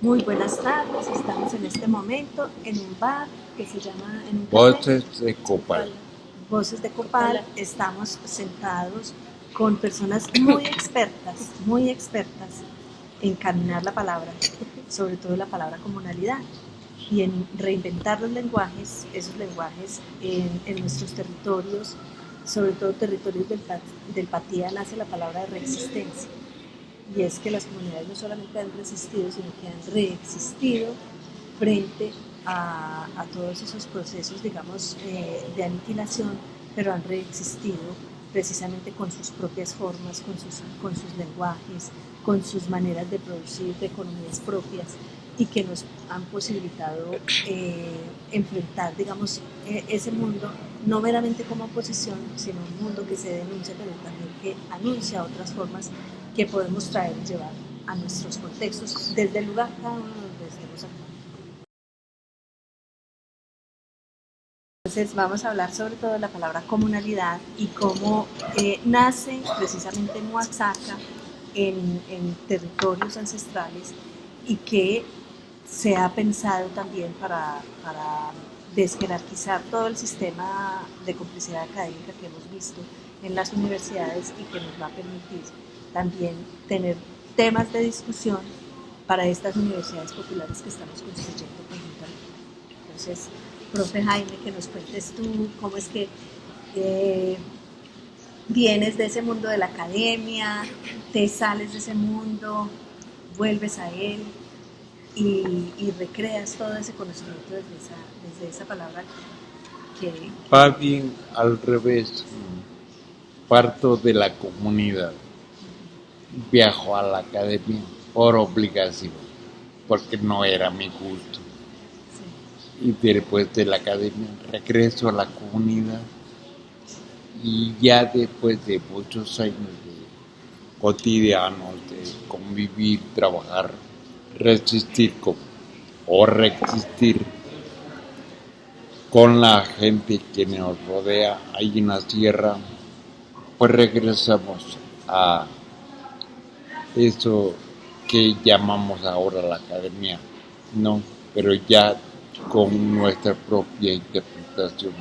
Muy buenas tardes, estamos en este momento en un bar que se llama, en un café, Voces de Copal. Voces de Copal. Estamos sentados con personas muy expertas en caminar la palabra, sobre todo la palabra comunalidad, y en reinventar los lenguajes, esos lenguajes en nuestros territorios, sobre todo territorios del Patía, nace la palabra de reexistencia. Y es que las comunidades no solamente han resistido, sino que han reexistido frente a todos esos procesos, digamos, de aniquilación, pero han reexistido precisamente con sus propias formas, con sus lenguajes, con sus maneras de producir, de economías propias, y que nos han posibilitado enfrentar, digamos, ese mundo, no meramente como oposición, sino un mundo que se denuncia, pero también que anuncia otras formas que podemos traer y llevar a nuestros contextos desde el lugar cada uno donde estemos actuando. Entonces vamos a hablar sobre todo de la palabra comunalidad y cómo nace precisamente en Oaxaca, en territorios ancestrales, y que se ha pensado también para desjerarquizar todo el sistema de complicidad académica que hemos visto en las universidades y que nos va a permitir también tener temas de discusión para estas universidades populares que estamos construyendo conjuntamente. Entonces, profe Jaime, que nos cuentes tú cómo es que eh, vienes de ese mundo de la academia, te sales de ese mundo, vuelves a él y recreas todo ese conocimiento desde esa palabra que... Va bien al revés. Parto de la comunidad. Viajo a la academia por obligación, porque no era mi gusto. Sí. Y después de la academia regreso a la comunidad y ya después de muchos años de cotidianos, de convivir, trabajar, resistir o resistir con la gente que nos rodea ahí en la sierra, pues regresamos a eso que llamamos ahora la academia, no, pero ya con nuestra propia interpretación.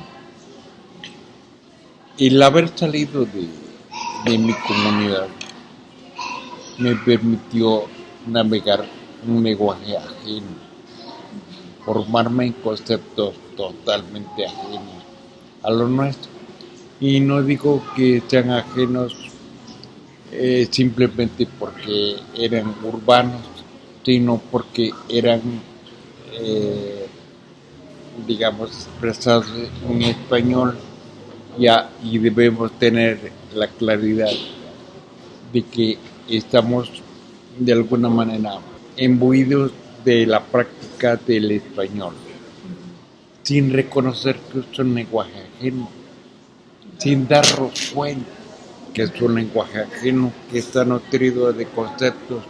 El haber salido de mi comunidad me permitió navegar un lenguaje ajeno, formarme en conceptos totalmente ajenos a lo nuestro. Y no digo que sean ajenos simplemente porque eran urbanos, sino porque eran, eh, digamos, expresados en español ya, y debemos tener la claridad de que estamos de alguna manera imbuidos de la práctica del español, sin reconocer que es un lenguaje ajeno, sin darnos cuenta que es un lenguaje ajeno, que está nutrido de conceptos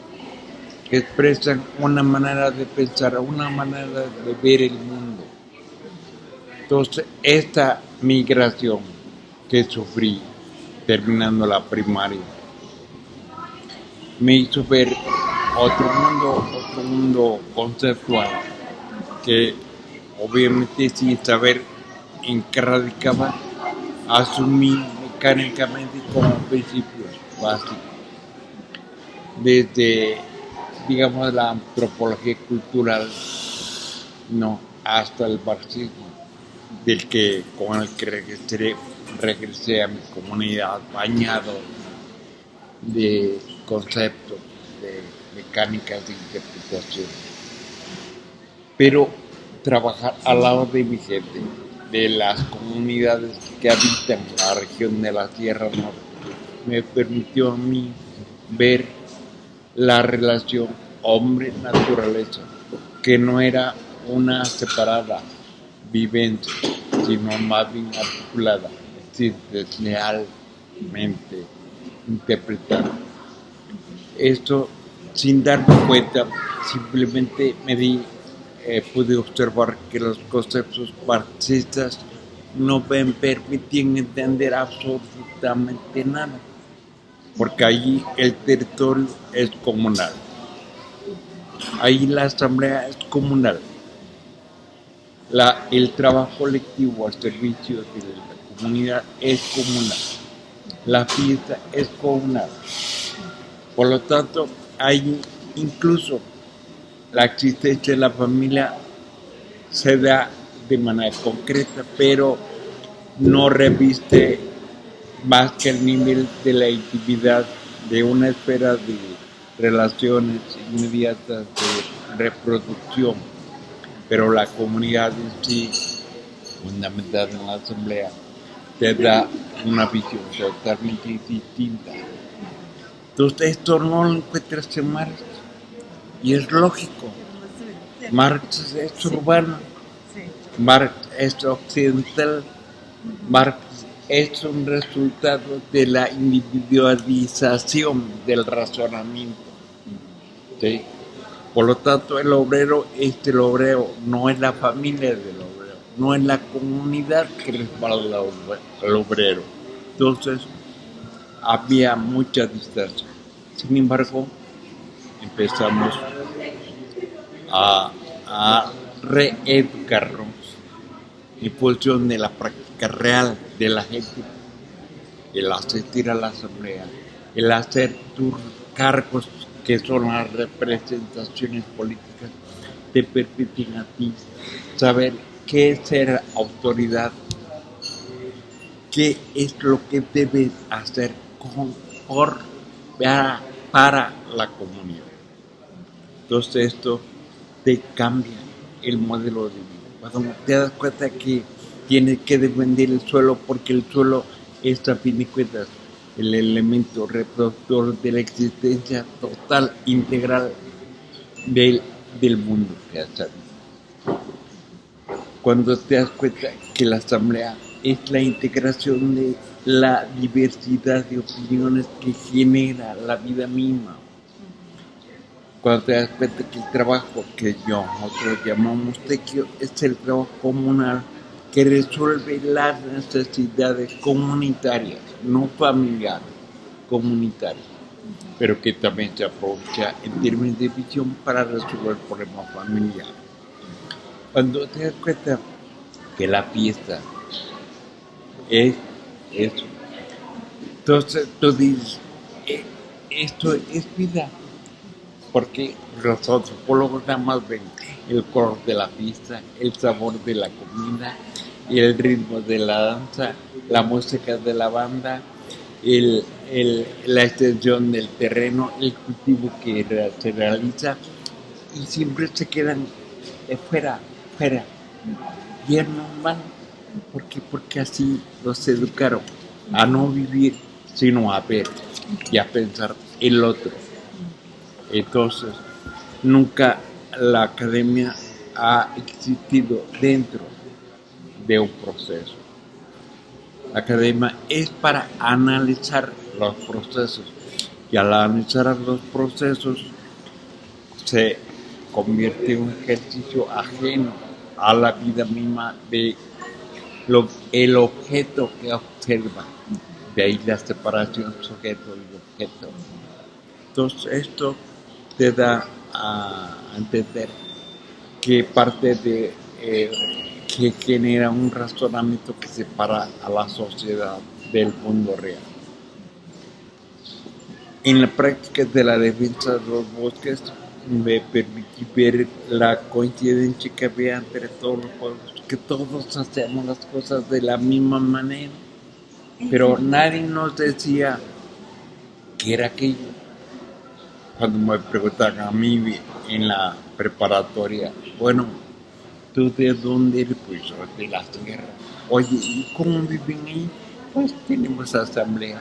que expresan una manera de pensar, una manera de ver el mundo. Entonces, esta migración que sufrí terminando la primaria me hizo ver otro mundo conceptual que obviamente sin saber en qué radicaba, asumí mecánicamente como principios básicos. Desde, digamos, la antropología cultural, no, hasta el marxismo, con el que regresé a mi comunidad bañado de conceptos, de mecánicas de interpretación. Pero trabajar al lado de mi gente, de las comunidades que habitan la región de la Sierra Norte, me permitió a mí ver la relación hombre-naturaleza, que no era una separada vivencia, sino más bien articulada, es decir, deslealmente interpretada. Esto, sin darme cuenta, simplemente pude observar que los conceptos marxistas no me permitían entender absolutamente nada, porque allí el territorio es comunal. ahí la asamblea es comunal. El trabajo colectivo al servicio de la comunidad es comunal. La fiesta es comunal. Por lo tanto, hay incluso la existencia de la familia se da de manera concreta, pero no reviste más que el nivel de la intimidad de una esfera de relaciones inmediatas de reproducción, pero la comunidad en sí, fundamental en la asamblea, te da una visión totalmente distinta. Entonces esto no lo encuentras en Marx, y es lógico. Marx es urbano, Marx es occidental, Marx es un resultado de la individualización del razonamiento. ¿Sí? Por lo tanto, el obrero es el obrero, no es la familia del obrero, no es la comunidad que respalda al obrero. Entonces, había mucha distancia. Sin embargo, empezamos a reeducarnos en función de la práctica real de la gente, el asistir a la asamblea, el hacer tus cargos, que son las representaciones políticas, te permiten a ti saber qué es ser autoridad, qué es lo que debes hacer para la comunidad. Entonces esto te cambia el modelo de vida. Cuando te das cuenta que tienes que defender el suelo, porque el suelo es, a fin de cuentas, el elemento reproductor de la existencia total, integral del mundo que has habido. Cuando te das cuenta que la asamblea es la integración de la diversidad de opiniones que genera la vida misma. Cuando te das cuenta que el trabajo que nosotros llamamos tequio es el trabajo comunal que resuelve las necesidades comunitarias, no familiares, comunitarias, pero que también se aprovecha en términos de visión para resolver problemas familiares. Cuando te das cuenta que la fiesta es eso, entonces tú dices, esto es vida. Porque los antropólogos nada más ven el color de la fiesta, el sabor de la comida, el ritmo de la danza, la música de la banda, la extensión del terreno, el cultivo que se realiza, y siempre se quedan fuera, y es normal, porque así los educaron a no vivir, sino a ver y a pensar el otro. Entonces, nunca la academia ha existido dentro de un proceso. La academia es para analizar los procesos, y al analizar los procesos se convierte en un ejercicio ajeno a la vida misma de el objeto que observa. De ahí la separación sujeto y objeto. Entonces, esto te da a entender que parte de que genera un razonamiento que separa a la sociedad del mundo real. En la práctica de la defensa de los bosques me permití ver la coincidencia que había entre todos los pueblos, que todos hacemos las cosas de la misma manera, pero nadie nos decía qué era aquello. Cuando me preguntan a mí en la preparatoria, bueno, ¿tú de dónde eres? Pues yo de la tierra. Oye, ¿y cómo viven ahí? Pues tenemos asamblea,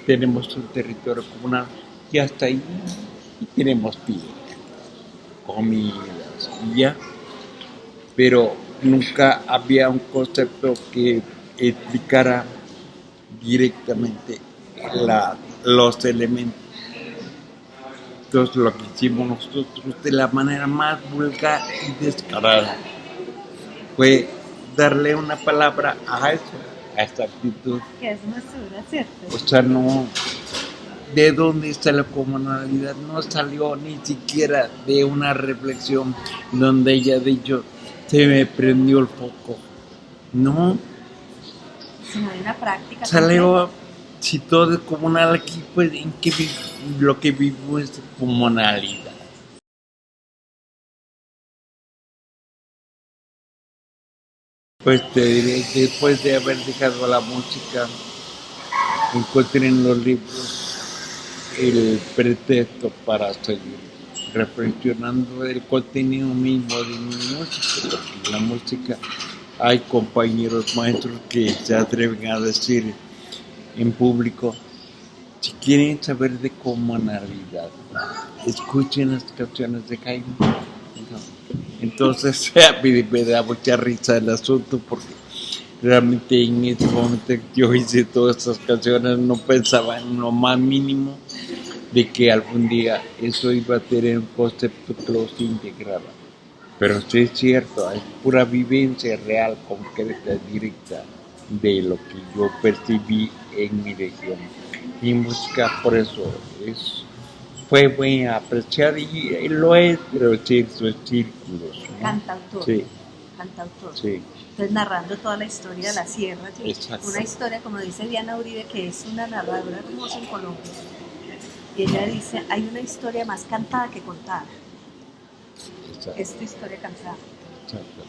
tenemos un territorio comunal y hasta ahí, y tenemos piedras, comidas y ya. Pero nunca había un concepto que explicara directamente los elementos. Entonces lo que hicimos nosotros de la manera más vulgar y descarada fue darle una palabra a eso, a esta actitud. Que es mesura, ¿cierto? O sea, no ¿de dónde está la comunalidad? No salió ni siquiera de una reflexión donde ella ha dicho, se me prendió el foco. No, Sino de una práctica. salió, si todo es comunal aquí, pues ¿en qué lo que vivo es comunalidad? Pues te diré, después de haber dejado la música, encontré en los libros el pretexto para seguir reflexionando del contenido mismo de mi música, porque la música hay compañeros maestros que se atreven a decir en público, si quieren saber de comunalidad, escuchen las canciones de Jaime. Entonces me da mucha risa el asunto porque realmente en ese momento que yo hice todas estas canciones no pensaba en lo más mínimo de que algún día eso iba a tener un concepto que los integrara. Pero sí es cierto, es pura vivencia real, concreta, directa de lo que yo percibí en mi región. Mi música por eso fue muy apreciada y lo es, pero sí en sus círculos, ¿no? Cantautor. Sí. Cantautor. Sí. Entonces narrando toda la historia de la sierra. Exacto. Una historia, como dice Diana Uribe, que es una narradora hermosa en Colombia. Y ella dice, hay una historia más cantada que contada. Exacto. Es tu historia cantada. Exacto.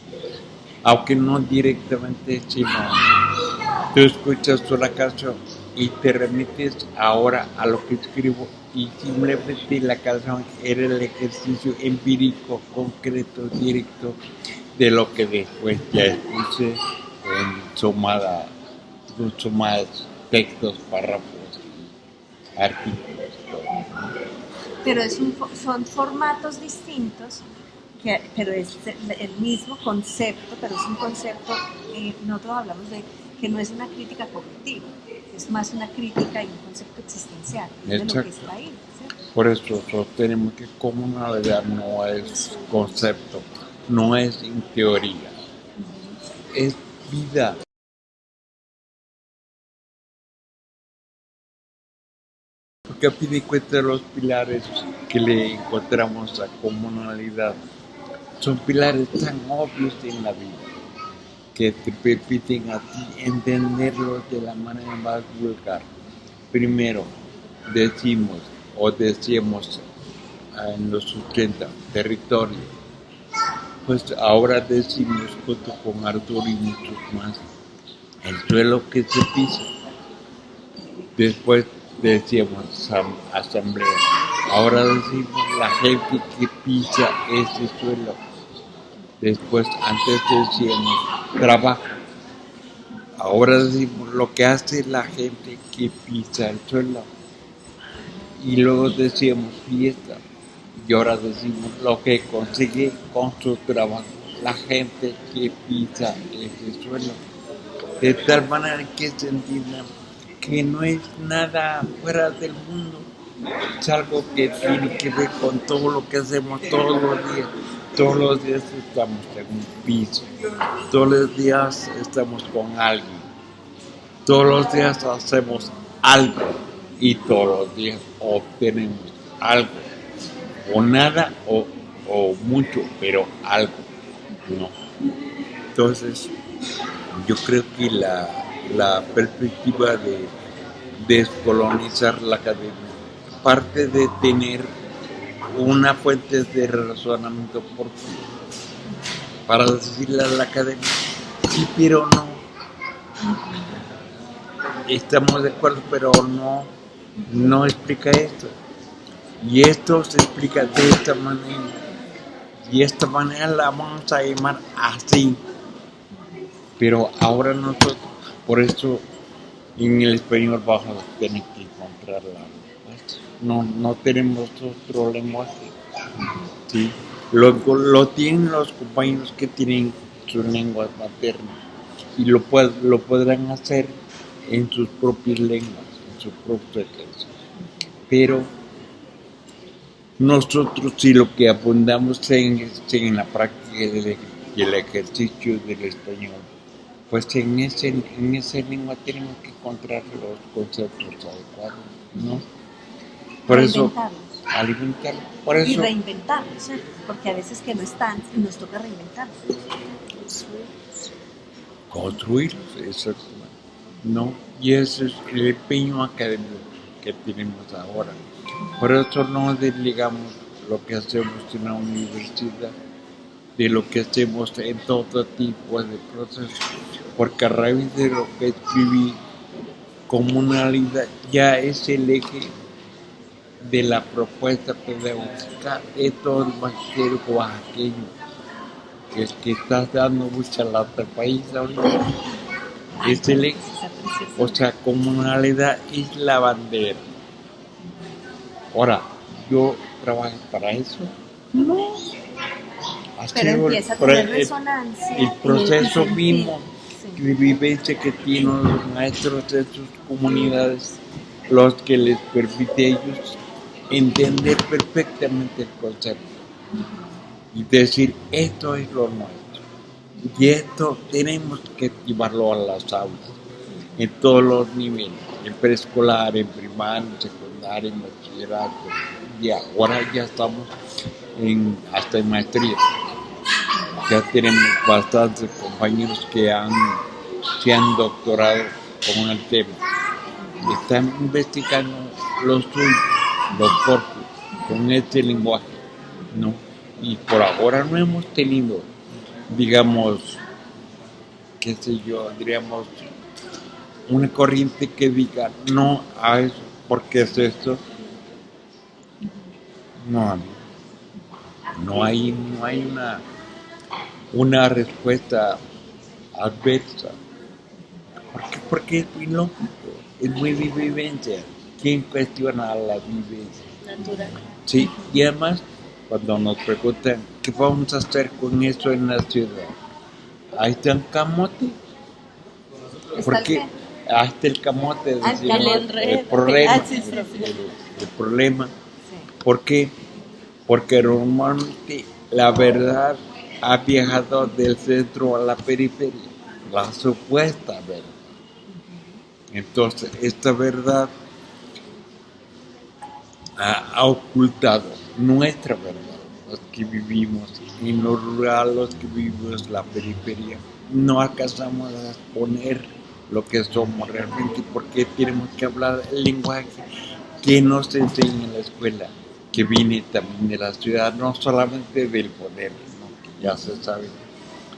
Aunque no directamente, sino tú escuchas toda la canción y te remites ahora a lo que escribo y simplemente la canción era el ejercicio empírico, concreto, directo de lo que después ya escuché en sumadas textos, párrafos, artículos, todo. Pero son formatos distintos, pero es el mismo concepto, pero es un concepto, nosotros hablamos de que no es una crítica cognitiva, es más una crítica y un concepto existencial, de lo que está ahí. ¿Cierto? Por eso sostenemos que comunalidad no es concepto, no es en teoría, es vida. Porque a fin de cuentas los pilares que le encontramos a comunalidad son pilares tan obvios en la vida que te permiten a ti entenderlos de la manera más vulgar. Primero, decíamos en los 80, territorio. Pues ahora decimos junto con Arturo y muchos más, el suelo que se pisa. Después decíamos asamblea. Ahora decimos la gente que pisa ese suelo. Después, antes decíamos trabajo. Ahora decimos lo que hace la gente que pisa el suelo. Y luego decíamos fiesta. Y ahora decimos lo que consigue con su trabajo la gente que pisa ese suelo. De tal manera que se entienda que no es nada fuera del mundo. Es algo que tiene que ver con todo lo que hacemos todos los días. Todos los días estamos en un piso. Todos los días estamos con alguien. Todos los días hacemos algo. Y todos los días obtenemos algo. O nada o mucho, pero algo. No. Entonces, yo creo que la perspectiva de descolonizar la academia parte de tener una fuente de razonamiento para decirle a la academia sí, pero no. Estamos de acuerdo, pero no explica esto. Y esto se explica de esta manera. Y esta manera la vamos a llamar así. Pero ahora nosotros, por eso en el español vamos a tener que encontrarla. No tenemos otro lenguaje. ¿Sí? Lo tienen los compañeros que tienen su lengua materna y lo podrán hacer en sus propias lenguas, en sus propios ejercicios. Pero nosotros sí lo que abundamos en la práctica y el ejercicio del español, pues en esa lengua tenemos que encontrar los conceptos adecuados, ¿no? Por eso, reinventarlos. alimentarlos. Por Y eso, reinventarlos, ¿cierto? Porque a veces que no están y nos toca reinventarlos. construirlos, exacto. No, y ese es el empeño académico que tenemos ahora. Por eso no desligamos lo que hacemos en la universidad de lo que hacemos en todo tipo de procesos, porque a raíz de lo que escribí, comunalidad ya es el eje de la propuesta pedagógica de todo el magisterio oaxaqueño, que es que está dando mucha lata al país ahorita. Es el eje, o sea, comunalidad es la bandera. Ahora, ¿yo trabajo para eso? No. Pero empieza a tener resonancia. El proceso y mismo sí. de vivencia que tienen los maestros de sus comunidades, los que les permite a ellos entender perfectamente el concepto y decir, esto es lo nuestro y esto tenemos que llevarlo a las aulas en todos los niveles, en preescolar, en primaria, en secundaria, en bachillerato, y ahora ya estamos hasta en maestría. Ya tenemos bastantes compañeros que se han doctorado con el tema. Están investigando los suyos, los corpus, con este lenguaje, ¿no? Y por ahora no hemos tenido, digamos, qué sé yo, diríamos, una corriente que diga no a eso, porque es esto. No hay una respuesta adversa. Porque es muy lógico, es muy vivencia. ¿Quién cuestiona la vivencia? Natural. Sí, y además, cuando nos preguntan qué vamos a hacer con eso en la ciudad, ahí está el camote. Porque ahí está el camote, decimos, el problema. Sí. El problema. Sí. ¿Por qué? Porque normalmente la verdad ha viajado del centro a la periferia, la supuesta verdad. Entonces, esta verdad ha ocultado nuestra verdad, los que vivimos en lo rural, los que vivimos en la periferia. No alcanzamos a exponer lo que somos realmente, porque tenemos que hablar el lenguaje que nos enseña en la escuela, que viene también de la ciudad, no solamente del poder, ¿no? Que ya se sabe,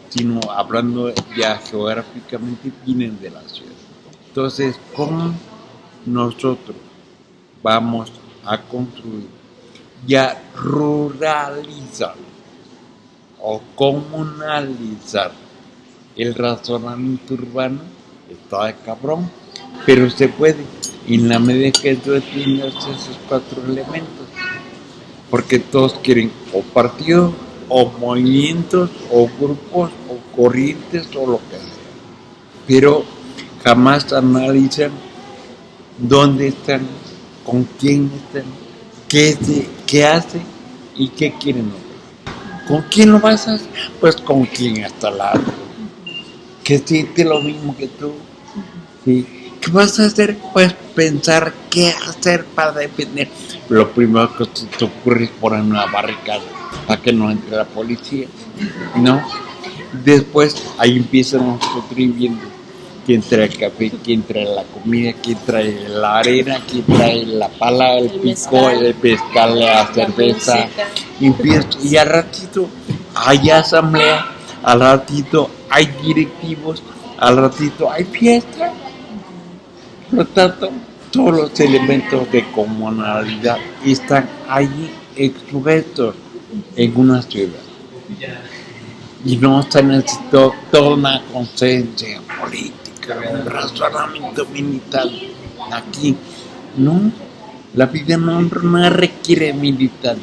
sino hablando ya geográficamente, vienen de la ciudad. Entonces, ¿cómo nosotros vamos a construir ya ruralizar o comunalizar el razonamiento urbano? Está de cabrón, pero se puede, en la medida que tú entiendas esos 4 elementos, porque todos quieren o partidos, o movimientos, o grupos, o corrientes, o lo que sea, pero jamás analizan dónde están, con quién están, qué hacen y qué quieren lograr. ¿Con quién lo vas a hacer? Pues con quien está al lado, que siente lo mismo que tú. ¿Sí? ¿Qué vas a hacer? Pues pensar qué hacer para defender. Lo primero que se te ocurre es poner una barricada para que no entre la policía, ¿no? Después ahí empiezan nosotros viendo quién trae el café, quién trae la comida, quién trae la arena, quién trae la pala, el pico, el mezcal, la cerveza. Y al ratito hay asamblea, al ratito hay directivos, al ratito hay fiesta. Por lo tanto, todos los elementos de comunalidad están allí expuestos en una ciudad. Y no se necesitó toda una conciencia política, un razonamiento militar. Aquí, no, la vida no requiere militar,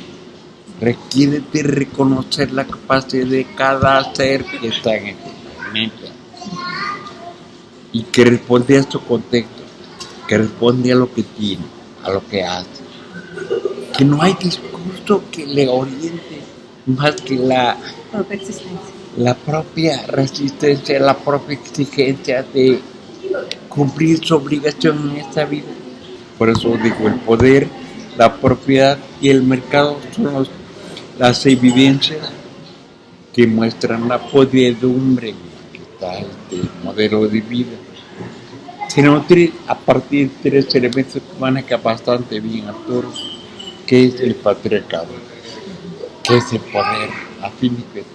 requiere de reconocer la capacidad de cada ser que está en este planeta y que responde a su contexto, que responde a lo que tiene, a lo que hace. Que no hay discurso que le oriente más que la propia existencia, la propia resistencia, la propia exigencia de cumplir su obligación en esta vida. Por eso digo, el poder la propiedad y el mercado son las evidencias que muestran la podredumbre que está este modelo de vida. Se nutre a partir de 3 elementos que maneja bastante bien Arturo, que es el patriarcado, que es el poder, a fin de cuentas,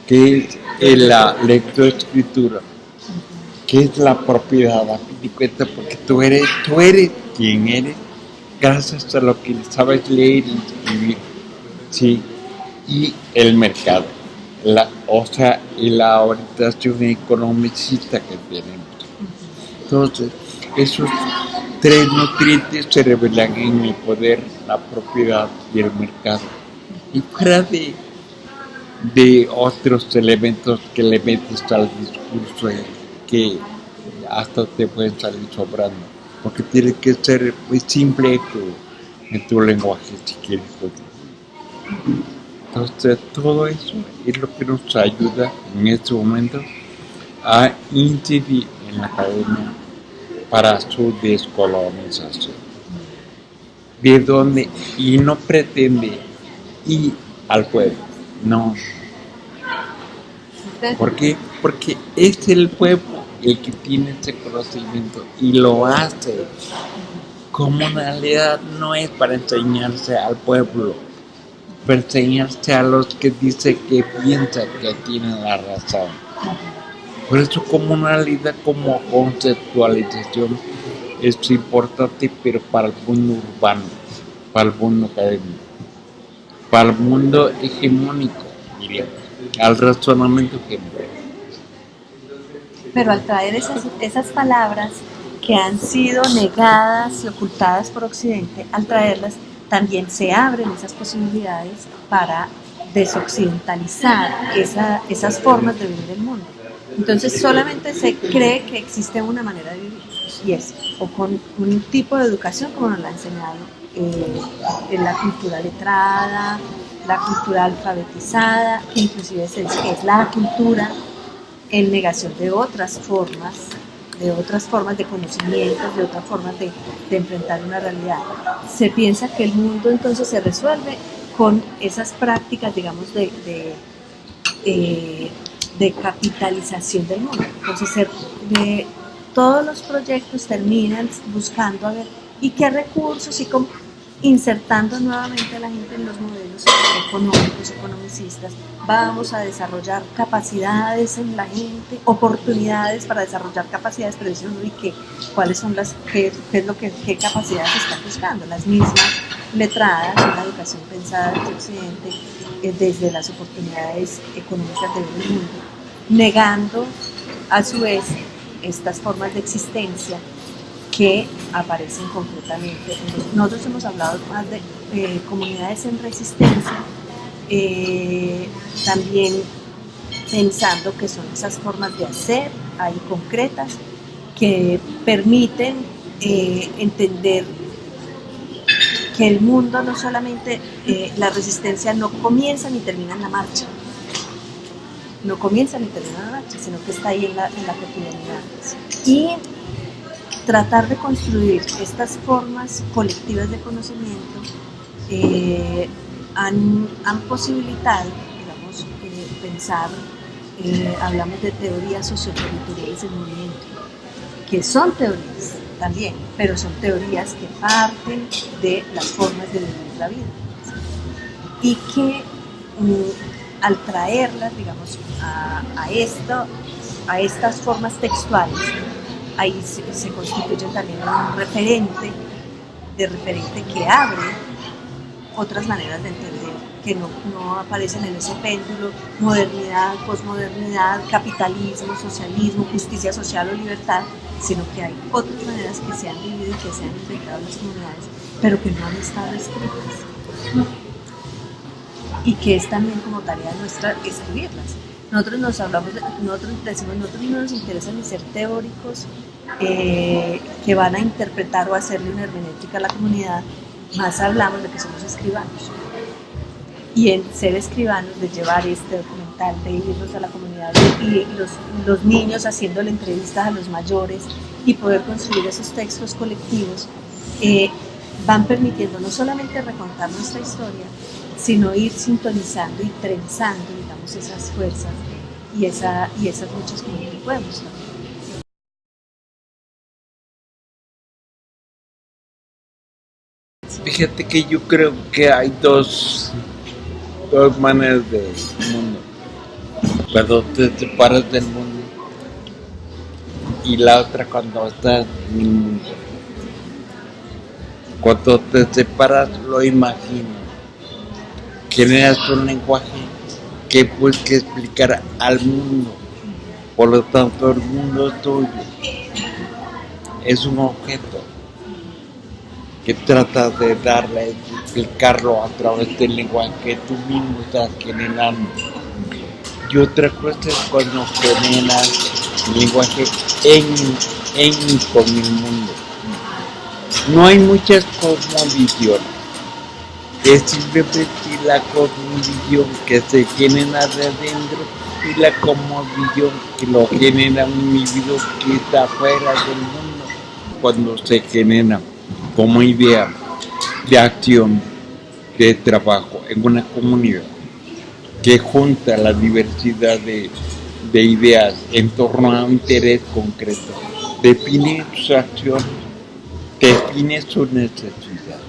que es la lectoescritura, que es la propiedad, a fin de cuentas, porque tú eres quien eres gracias a lo que sabes leer y escribir, ¿sí? Y el mercado, y la orientación economicista que tenemos. Entonces, esos 3 nutrientes se revelan en el poder, la propiedad y el mercado. Y fuera de otros elementos que le metes al discurso que hasta te pueden salir sobrando, porque tiene que ser muy simple en tu lenguaje si quieres. Entonces, todo eso es lo que nos ayuda en este momento a incidir en la academia para su descolonización, de donde y no pretende ir al pueblo, no. ¿Por qué? Porque es el pueblo el que tiene ese conocimiento y lo hace. Comunalidad no es para enseñarse al pueblo, para enseñarse a los que dicen que piensan que tienen la razón. Por eso comunalidad como conceptualización es importante, pero para el mundo urbano, para el mundo académico, para el mundo hegemónico, diríamos, al razonamiento hegemónico. Pero al traer esas palabras que han sido negadas y ocultadas por Occidente, al traerlas también se abren esas posibilidades para desoccidentalizar esas formas de vivir el mundo. Entonces solamente se cree que existe una manera de vivir, y es o con un tipo de educación como nos la ha enseñado en la cultura letrada, la cultura alfabetizada, que inclusive es la cultura en negación de otras formas de conocimientos, de otras formas de enfrentar una realidad. Se piensa que el mundo entonces se resuelve con esas prácticas, digamos, de capitalización del mundo. Entonces, todos los proyectos terminan buscando a ver y qué recursos y cómo, insertando nuevamente a la gente en los modelos económicos, economicistas. Vamos a desarrollar capacidades en la gente, oportunidades para desarrollar capacidades, pero dicen, ¿y cuáles son qué capacidades están buscando? Las mismas letradas, una educación pensada desde Occidente, desde las oportunidades económicas de ver el mundo, negando a su vez estas formas de existencia que aparecen concretamente. Entonces, nosotros hemos hablado más de comunidades en resistencia, también pensando que son esas formas de hacer ahí concretas que permiten entender que el mundo no solamente, la resistencia no comienza ni termina en la marcha, sino que está ahí en la cotidianidad. Y tratar de construir estas formas colectivas de conocimiento han posibilitado, digamos, pensar, hablamos de teorías socioterritoriales del movimiento, que son teorías también, pero son teorías que parten de las formas de vivir la vida y que al traerlas, digamos, a estas formas textuales, ahí se constituyen también un referente que abre otras maneras de entender, que no aparecen en ese péndulo, modernidad, posmodernidad, capitalismo, socialismo, justicia social o libertad, sino que hay otras maneras que se han vivido y que se han integrado en las comunidades, pero que no han estado escritas. Y que es también como tarea nuestra escribirlas. Nosotros decimos, nosotros no nos interesa ni ser teóricos que van a interpretar o hacerle una hermenéutica a la comunidad, más hablamos de que somos escribanos. Y en ser escribanos, de llevar este documental, de irnos a la comunidad y los niños haciéndole entrevistas a los mayores y poder construir esos textos colectivos, van permitiendo no solamente recontar nuestra historia, sino ir sintonizando y trenzando, digamos, esas fuerzas y esas luchas con las que podemos también. Fíjate que yo creo que hay dos maneras de mundo. Cuando te separas del mundo y la otra cuando estás en el mundo. Cuando te separas lo imaginas. Generas un lenguaje que puedes explicar al mundo. Por lo tanto, el mundo es tuyo. Es un objeto que tratas de darle, explicarlo a través del lenguaje que tú mismo estás generando. Y otra cosa es cuando generas lenguaje con el mundo. No hay muchas cosmovisiones. Es simplemente la cosmovisión que se genera de adentro y la cosmovisión que lo genera un individuo que está afuera del mundo cuando se genera como idea de acción, de trabajo en una comunidad que junta la diversidad de ideas en torno a un interés concreto, define sus acciones, define sus necesidades,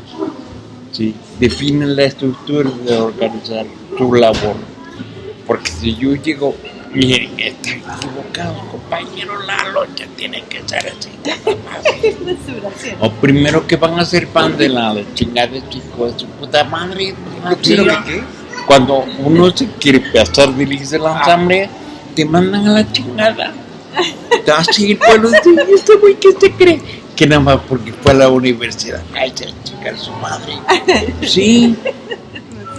¿sí? Define la estructura de organizar su labor. Porque si yo llego, miren, está equivocado, compañero, la lucha tiene que ser así. O primero que van a hacer pan de la chingada de chicos, de su puta madre. ¿Qué? Cuando uno se quiere pasar de irse la asamblea, te mandan a la chingada. Así, bueno, este güey que se cree que nada más porque fue a la universidad, ay, se chingar su madre. Sí.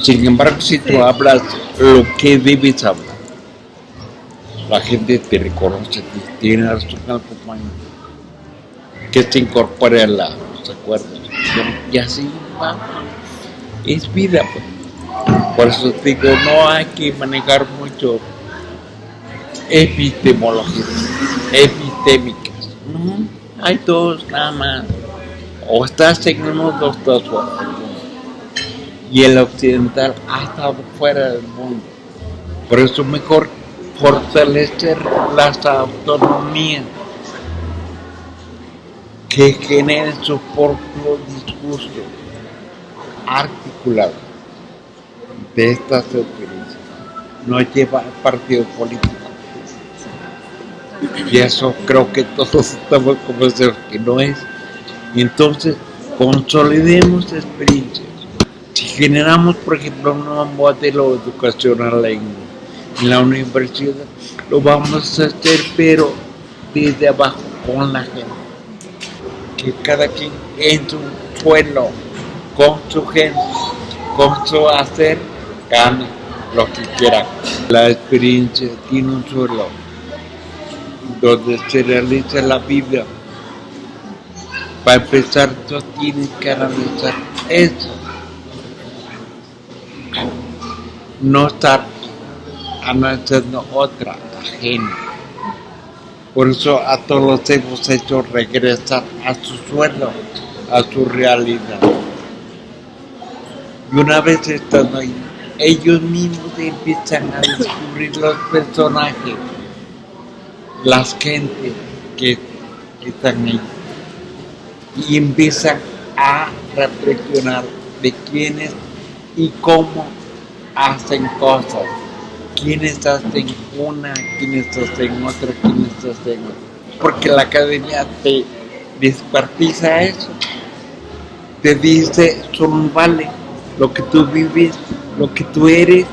Sin embargo, si tú hablas lo que debes hablar, la gente te reconoce, tiene razón al compañero, que se incorpore a los acuerdos. Y así va. Es vida, pues. Por eso digo, no hay que manejar mucho epistemologías, epistémicas. No, hay dos nada más. O estás en uno o estás fuera. Y el occidental ha estado fuera del mundo. Por eso es mejor fortalecer las autonomías que generen su propio discurso articulado de estas experiencias. No lleva al partido político. Y eso creo que todos estamos convencidos que no es. Y entonces consolidemos experiencias. Si generamos, por ejemplo, un nuevo modelo educacional en la universidad, lo vamos a hacer, pero desde abajo, con la gente. Que cada quien en su pueblo, con su gente, con su hacer, gane lo que quiera. La experiencia tiene un suelo donde se realiza la vida. Para empezar, tú tienes que realizar eso. No estar analizando otra ajena. Por eso a todos los hemos hecho regresar a su suelo, a su realidad. Y una vez estando ahí, ellos mismos empiezan a descubrir los personajes, las gentes que están ahí. Y empiezan a reflexionar de quiénes y cómo hacen cosas, quiénes hacen una, quiénes hacen otra, quiénes hacen otra. Porque la academia te descuartiza eso, te dice, eso no vale, lo que tú vives, lo que tú eres,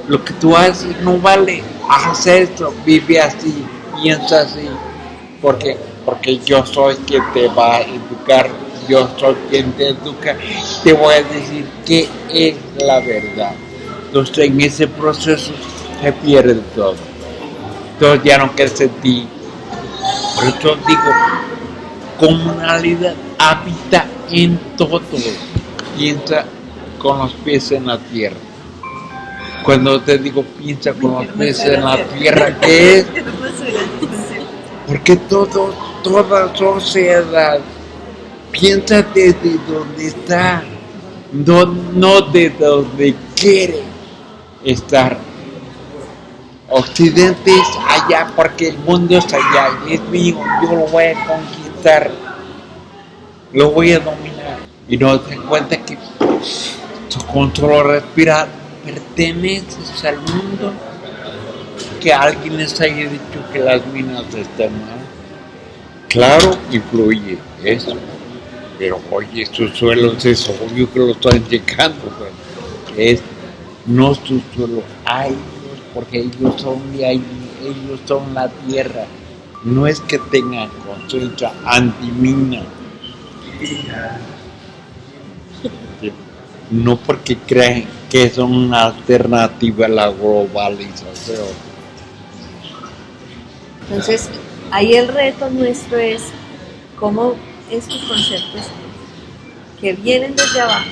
lo que tú haces no vale, haz eso, vive así, piensa así, porque yo soy quien te va a educar, yo soy quien te educa, te voy a decir qué es la verdad. Entonces en ese proceso se pierde todo. Entonces ya no quieres sentir. Por eso digo, comunalidad habita en todo. Piensa con los pies en la tierra. Cuando te digo piensa con los pies en la tierra, ¿qué es? Porque toda sociedad piensa desde donde está, no de donde quiere estar. Occidente es allá porque el mundo es allá, es mío, yo lo voy a conquistar, lo voy a dominar. Y no te das cuenta que con solo respirar perteneces al mundo, que alguien les haya dicho que las minas están mal. Claro, influye eso, pero oye, sus suelos es obvio que lo están checando, pues. Es no su suelo, hay porque ellos son de ahí, ellos son la tierra. No es que tengan conciencia antimina. No porque creen que son una alternativa a la globalización. Entonces, ahí el reto nuestro es cómo estos conceptos que vienen desde abajo,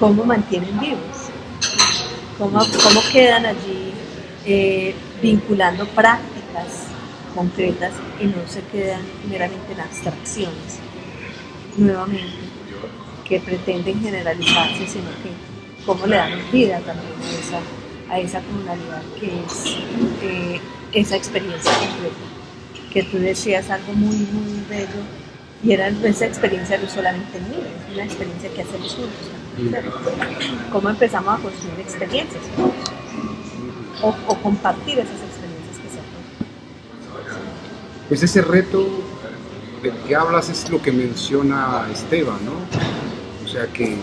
cómo mantienen vivos, cómo quedan allí vinculando prácticas concretas y no se quedan meramente en abstracciones, nuevamente, que pretenden generalizarse, sino que cómo le damos vida también a esa comunalidad que es esa experiencia completa. Que tú decías algo muy, muy bello, y esa experiencia no es solamente mía, es una experiencia que hacemos juntos. ¿Cómo empezamos a construir experiencias? O compartir esas experiencias que se hacen. Pues ese reto del que hablas es lo que menciona Esteban, ¿no? O sea que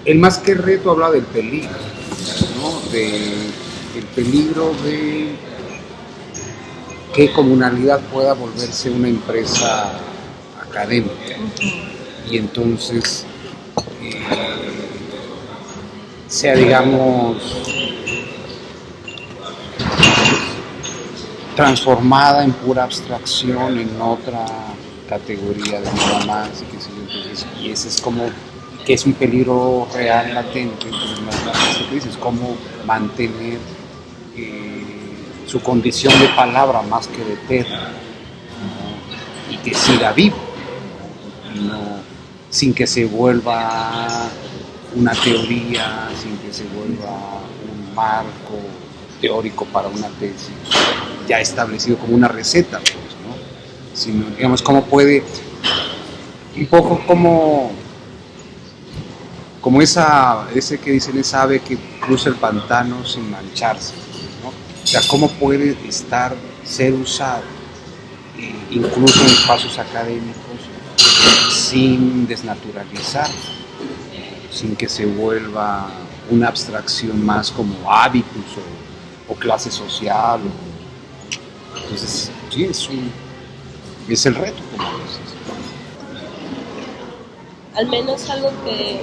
él más que reto habla del peligro, ¿no? El peligro de que comunalidad pueda volverse una empresa académica. Y entonces sea, digamos, transformada en pura abstracción en otra categoría de nada más y qué sé yo. Entonces, y ese es como que es un peligro real latente. Entonces, más que dices, cómo mantener su condición de palabra más que de terra, ¿no? Y que siga vivo, ¿no? Sin que se vuelva una teoría, sin que se vuelva un marco teórico para una tesis ya establecido como una receta, pues, ¿no? Sino, digamos, cómo puede, un poco como ese que dicen, esa ave que cruza el pantano sin mancharse, ¿no? O sea, cómo puede ser usado, incluso en espacios académicos, sin desnaturalizar, sin que se vuelva una abstracción más como hábitos o clase social. Entonces, sí, es el reto, como dices. Al menos algo que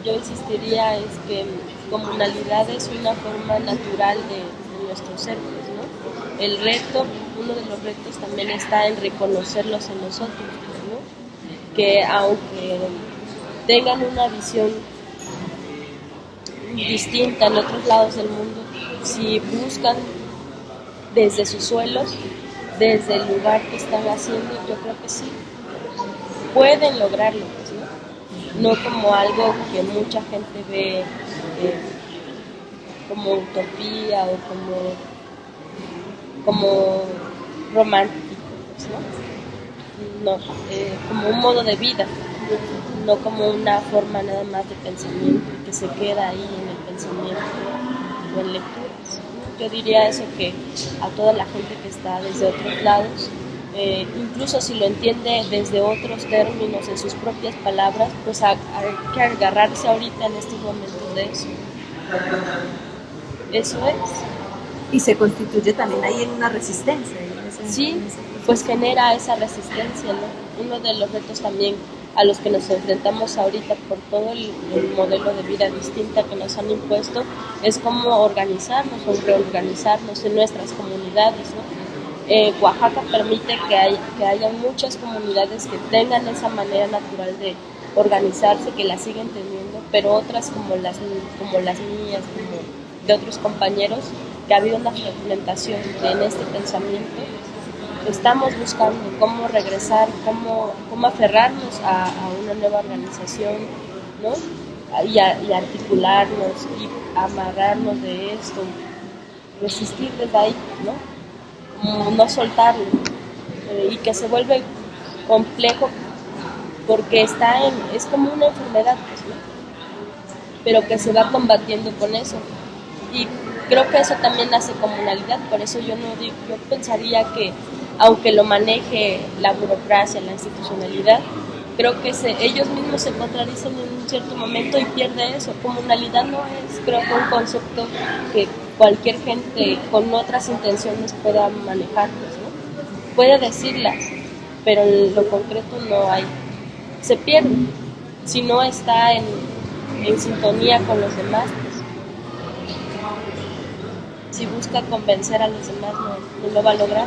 yo insistiría es que comunalidad es una forma natural de nuestros seres, ¿no? El reto, uno de los retos también está en reconocerlos en nosotros, ¿no? Que aunque tengan una visión distinta en otros lados del mundo, si buscan desde sus suelos, desde el lugar que están haciendo, yo creo que sí, pueden lograrlo, ¿no? No como algo que mucha gente ve como utopía o como romántico, ¿no? No, como un modo de vida, no como una forma nada más de pensamiento que se queda ahí en el pensamiento o en lecturas. Yo diría eso, que a toda la gente que está desde otros lados, incluso si lo entiende desde otros términos, en sus propias palabras, pues hay que agarrarse ahorita en estos momentos de eso. Eso es. Y se constituye también ahí en una resistencia. Sí, pues genera esa resistencia, ¿no? Uno de los retos también a los que nos enfrentamos ahorita por todo el modelo de vida distinta que nos han impuesto es cómo organizarnos o reorganizarnos en nuestras comunidades, ¿no? Oaxaca permite que haya muchas comunidades que tengan esa manera natural de organizarse, que la siguen teniendo, pero otras como las mías, como de otros compañeros, que ha habido una fragmentación en este pensamiento estamos buscando cómo regresar, cómo aferrarnos a una nueva organización, ¿no? Y articularnos y amarrarnos de esto, resistir desde ahí, ¿no? Como no soltarlo, y que se vuelve complejo porque es como una enfermedad, pues, ¿no? Pero que se va combatiendo con eso. Y creo que eso también hace comunalidad, por eso yo pensaría que aunque lo maneje la burocracia, la institucionalidad, creo que ellos mismos se contradicen en un cierto momento y pierde eso. Comunalidad no es, creo que un concepto que cualquier gente con otras intenciones pueda manejar, pues, ¿no? Puede decirlas, pero en lo concreto no hay. Se pierde si no está en sintonía con los demás, pues. Si busca convencer a los demás no lo va a lograr.